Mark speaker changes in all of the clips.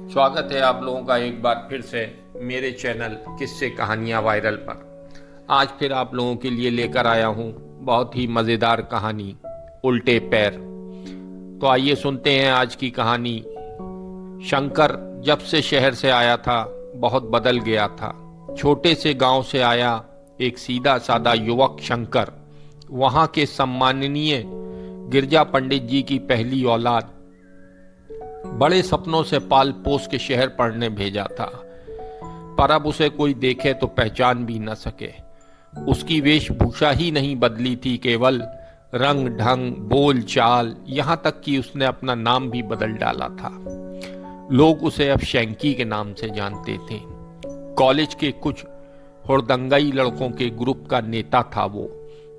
Speaker 1: स्वागत है आप लोगों का एक बार फिर से मेरे चैनल किस्से कहानियाँ वायरल पर। आज फिर आप लोगों के लिए लेकर आया हूँ बहुत ही मज़ेदार कहानी, उल्टे पैर। तो आइए सुनते हैं आज की कहानी। शंकर जब से शहर से आया था बहुत बदल गया था। छोटे से गांव से आया एक सीधा साधा युवक शंकर वहां के सम्माननीय गिरजा पंडित जी की पहली औलाद बड़े सपनों से पाल पोस के शहर पढ़ने भेजा था, पर अब उसे कोई देखे तो पहचान भी न सके। उसकी वेशभूषा ही नहीं बदली थी, केवल रंग ढंग, बोल चाल, यहां तक कि उसने अपना नाम भी बदल डाला था। लोग उसे अब शैंकी के नाम से जानते थे। कॉलेज के कुछ हुड़दंगाई लड़कों के ग्रुप का नेता था वो।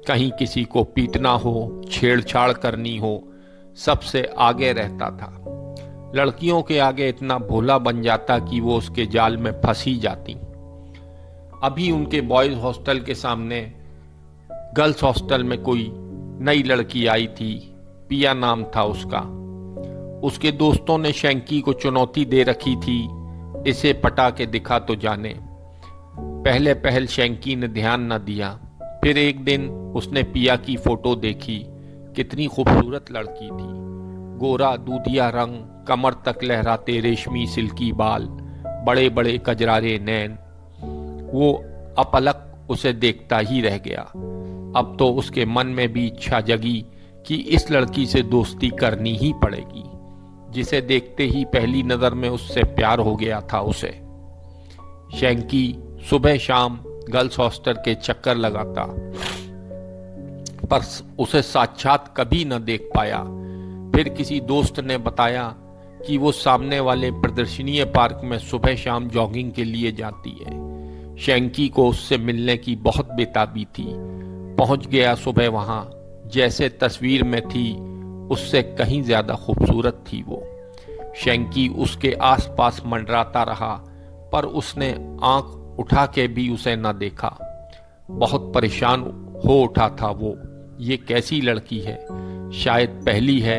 Speaker 1: कहीं किसी को पीटना हो, छेड़छाड़ करनी हो, सबसे आगे रहता था। लड़कियों के आगे इतना भोला बन जाता कि वो उसके जाल में फंस ही जाती। अभी उनके बॉयज हॉस्टल के सामने गर्ल्स हॉस्टल में कोई नई लड़की आई थी, पिया नाम था उसका। उसके दोस्तों ने शैंकी को चुनौती दे रखी थी, इसे पटा के दिखा तो जाने। पहले पहल शैंकी ने ध्यान न दिया, फिर एक दिन उसने पिया की फोटो देखी। कितनी खूबसूरत लड़की थी, गोरा दूधिया रंग, कमर तक लहराते रेशमी सिल्की बाल, बड़े बड़े कजरारे नैन। वो अपलक उसे देखता ही रह गया। अब तो उसके मन में भी इच्छा जगी कि इस लड़की से दोस्ती करनी ही पड़ेगी, जिसे देखते ही पहली नजर में उससे प्यार हो गया था उसे। शैंकी सुबह शाम गर्ल्स हॉस्टल के चक्कर लगाता, पर उसे साक्षात कभी न देख पाया। फिर किसी दोस्त ने बताया कि वो सामने वाले प्रदर्शनीय पार्क में सुबह शाम जॉगिंग के लिए जाती है। शैंकी को उससे मिलने की बहुत बेताबी थी। पहुंच गया सुबह वहां, जैसे तस्वीर में थी उससे कहीं ज्यादा खूबसूरत थी वो। शैंकी उसके आसपास मंडराता रहा, पर उसने आंख उठा के भी उसे न देखा। बहुत परेशान हो उठा था वो। ये कैसी लड़की है, शायद पहली है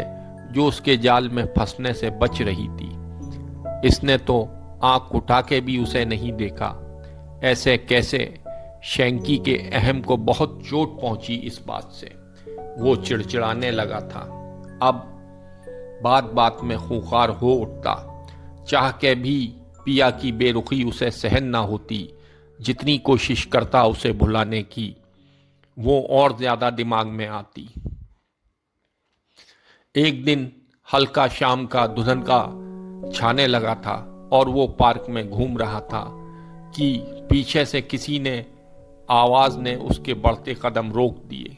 Speaker 1: जो उसके जाल में फंसने से बच रही थी। इसने तो आंख उठा के भी उसे नहीं देखा। ऐसे कैसे? शैंकी के अहम को बहुत चोट पहुंची इस बात से। वो चिड़चिड़ाने लगा था। अब बात बात में खूंखार हो उठता। चाह के भी पिया की बेरुखी उसे सहन ना होती। जितनी कोशिश करता उसे भुलाने की, वो और ज्यादा दिमाग में आती। एक दिन हल्का शाम का धुंधन का छाने लगा था और वो पार्क में घूम रहा था कि पीछे से किसी ने आवाज ने उसके बढ़ते कदम रोक दिए।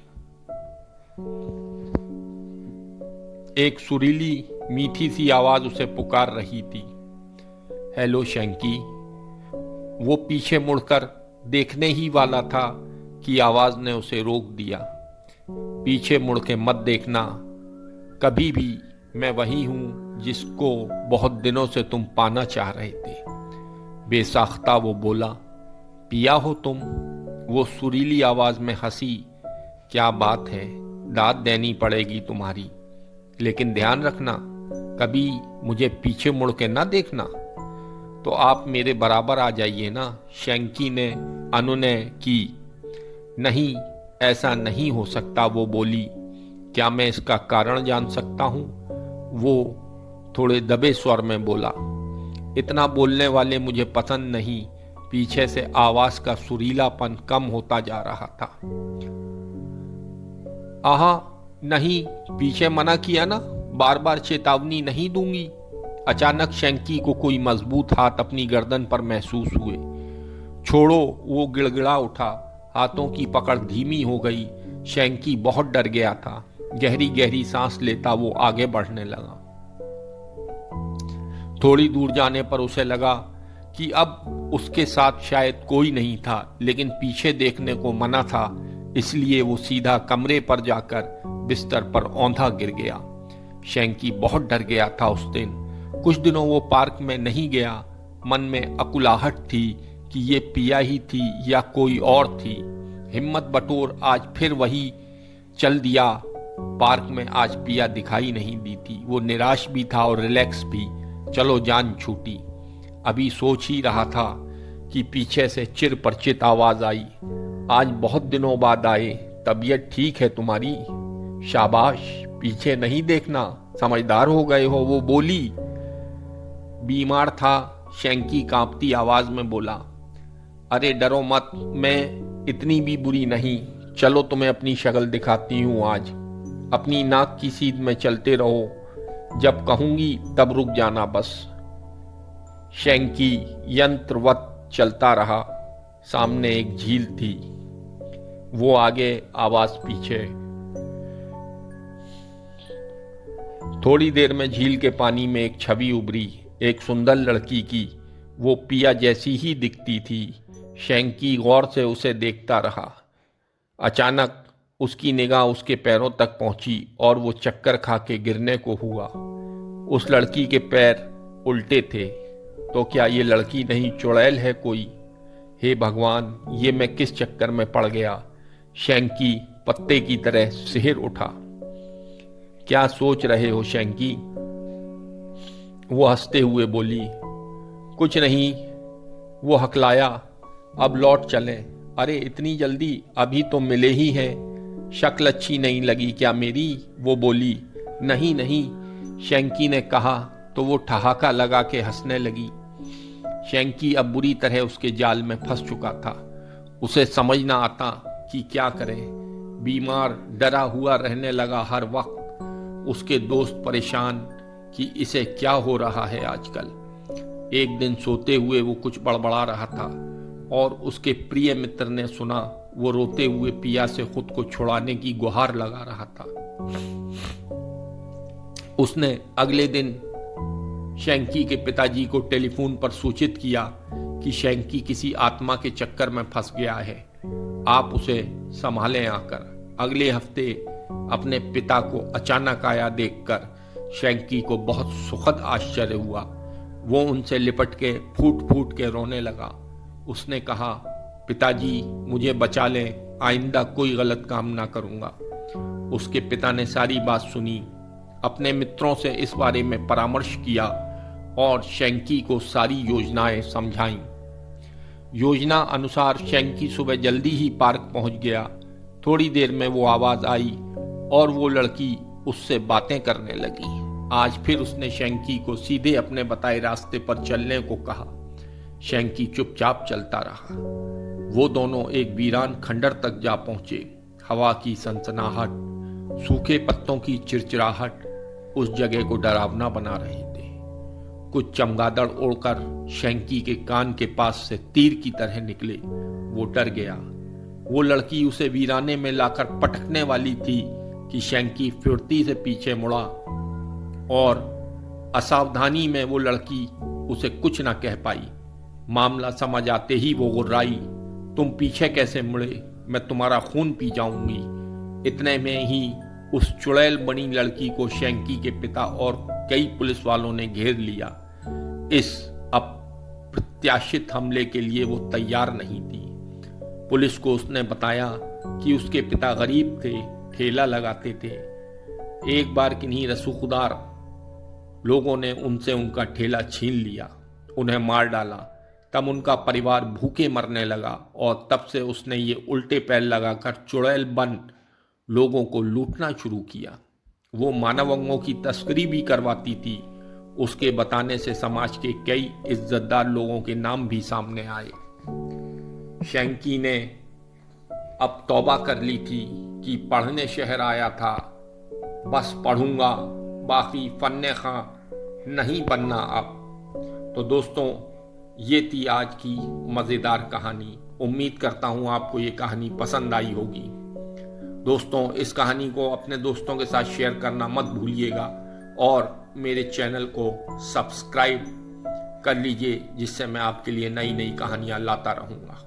Speaker 1: एक सुरीली मीठी सी आवाज उसे पुकार रही थी, हेलो शैंकी। वो पीछे मुड़कर देखने ही वाला था कि आवाज ने उसे रोक दिया। पीछे मुड़ के मत देखना, कभी भी मैं वही हूं जिसको बहुत दिनों से तुम पाना चाह रहे थे। बेसाख्ता वो बोला, पिया हो तुम? वो सुरीली आवाज में हंसी, क्या बात है, दाद देनी पड़ेगी तुम्हारी, लेकिन ध्यान रखना कभी मुझे पीछे मुड़ के ना देखना। तो आप मेरे बराबर आ जाइए ना, शैंकी ने अनुनय की। नहीं, ऐसा नहीं हो सकता, वो बोली। क्या मैं इसका कारण जान सकता हूं? वो थोड़े दबे स्वर में बोला। इतना बोलने वाले मुझे पसंद नहीं। पीछे से आवाज का सुरीलापन कम होता जा रहा था। आहा नहीं, पीछे मना किया ना, बार बार चेतावनी नहीं दूंगी। अचानक शैंकी को कोई मजबूत हाथ अपनी गर्दन पर महसूस हुए। छोड़ो, वो गिड़गिड़ा उठा। हाथों की पकड़ धीमी हो गई। शैंकी बहुत डर गया था। गहरी गहरी सांस लेता वो आगे बढ़ने लगा। थोड़ी दूर जाने पर उसे लगा कि अब उसके साथ शायद कोई नहीं था, लेकिन पीछे देखने को मना था। इसलिए वो सीधा कमरे पर जाकर बिस्तर पर औंधा गिर गया। शैंकी बहुत डर गया था उस दिन। कुछ दिनों वो पार्क में नहीं गया। मन में अकुलाहट थी कि ये पिया ही थी या कोई और थी। हिम्मत बटोर आज फिर वही चल दिया। पार्क में आज पिया दिखाई नहीं दी थी। वो निराश भी था और रिलैक्स भी। चलो जान छूटी। अभी सोच ही रहा था कि पीछे से चिर परिचित आवाज आई, आज बहुत दिनों बाद आए, तबीयत ठीक है तुम्हारी? शाबाश, पीछे नहीं देखना, समझदार हो गए हो, वो बोली। बीमार था, शैंकी कांपती आवाज में बोला। अरे डरो मत, मैं इतनी भी बुरी नहीं। चलो तुम्हें अपनी शक्ल दिखाती हूं आज। अपनी नाक की सीध में चलते रहो, जब कहूंगी तब रुक जाना बस। शैंकी यंत्रवत चलता रहा। सामने एक झील थी, वो आगे, आवाज पीछे। थोड़ी देर में झील के पानी में एक छवि उभरी, एक सुंदर लड़की की। वो पिया जैसी ही दिखती थी। शैंकी गौर से उसे देखता रहा। अचानक उसकी निगाह उसके पैरों तक पहुंची और वो चक्कर खा के गिरने को हुआ। उस लड़की के पैर उल्टे थे। तो क्या ये लड़की नहीं, चुड़ैल है कोई? हे भगवान, ये मैं किस चक्कर में पड़ गया? शैंकी पत्ते की तरह सिहर उठा। क्या सोच रहे हो शैंकी? वो हंसते हुए बोली। कुछ नहीं, वो हकलाया। अब लौट चलें। अरे इतनी जल्दी? अभी तो मिले ही हैं। शक्ल अच्छी नहीं लगी क्या मेरी? वो बोली। नहीं नहीं, शैंकी ने कहा तो वो ठहाका लगा के हंसने लगी। शैंकी अब बुरी तरह उसके जाल में फंस चुका था। उसे समझ ना आता कि क्या करे। बीमार, डरा हुआ रहने लगा हर वक्त। उसके दोस्त परेशान कि इसे क्या हो रहा है आजकल। एक दिन सोते हुए वो कुछ बड़बड़ा रहा था और उसके प्रिय मित्र ने सुना। वो रोते हुए पिया से खुद को छुड़ाने की गुहार लगा रहा था। उसने अगले दिन शैंकी के पिताजी को टेलीफोन पर सूचित किया कि शैंकी किसी आत्मा के चक्कर में फंस गया है, आप उसे संभालें आकर। अगले हफ्ते अपने पिता को अचानक आया देखकर शैंकी को बहुत सुखद आश्चर्य हुआ। वो उनसे लिपट के फूट फूट के रोने लगा। उसने कहा, पिताजी मुझे बचा लें, आइंदा कोई गलत काम ना करूंगा। उसके पिता ने सारी बात सुनी, अपने मित्रों से इस बारे में परामर्श किया और शैंकी को सारी योजनाएं समझाईं। योजना अनुसार शैंकी सुबह जल्दी ही पार्क पहुंच गया। थोड़ी देर में वो आवाज आई और वो लड़की उससे बातें करने लगी। आज फिर उसने शैंकी को सीधे अपने बताए रास्ते पर चलने को कहा। शैंकी चुपचाप चलता रहा। वो दोनों एक वीरान खंडर तक जा पहुंचे। हवा की सनसनाहट, सूखे पत्तों की चिरचिराहट उस जगह को डरावना बना रहे थे। कुछ चमगादड़ उड़कर शैंकी के कान के पास से तीर की तरह निकले। वो डर गया। वो लड़की उसे वीराने में लाकर पटकने वाली थी कि शैंकी फुर्ती से पीछे मुड़ा और असावधानी में वो लड़की उसे कुछ न कह पाई। मामला समझ आते ही वो गुर्राई, तुम पीछे कैसे मुड़े? मैं तुम्हारा खून पी जाऊंगी। इतने में ही उस चुड़ैल बनी लड़की को शैंकी के पिता और कई पुलिस वालों ने घेर लिया। इस अप्रत्याशित हमले के लिए वो तैयार नहीं थी। पुलिस को उसने बताया कि उसके पिता गरीब थे, ठेला लगाते थे। एक बार किन्हीं रसूखदार लोगों ने उनसे उनका ठेला छीन लिया, उन्हें मार डाला। तब उनका परिवार भूखे मरने लगा और तब से उसने ये उल्टे पैर लगाकर चुड़ैल बन लोगों को लूटना शुरू किया। वो मानव अंगों की तस्करी भी करवाती थी। उसके बताने से समाज के कई इज्जतदार लोगों के नाम भी सामने आए। शैंकी ने अब तौबा कर ली थी कि पढ़ने शहर आया था, बस पढ़ूंगा, बाकी फन्ने खां नहीं बनना अब। तो दोस्तों, ये थी आज की मज़ेदार कहानी। उम्मीद करता हूँ आपको ये कहानी पसंद आई होगी। दोस्तों, इस कहानी को अपने दोस्तों के साथ शेयर करना मत भूलिएगा और मेरे चैनल को सब्सक्राइब कर लीजिए, जिससे मैं आपके लिए नई नई कहानियाँ लाता रहूँगा।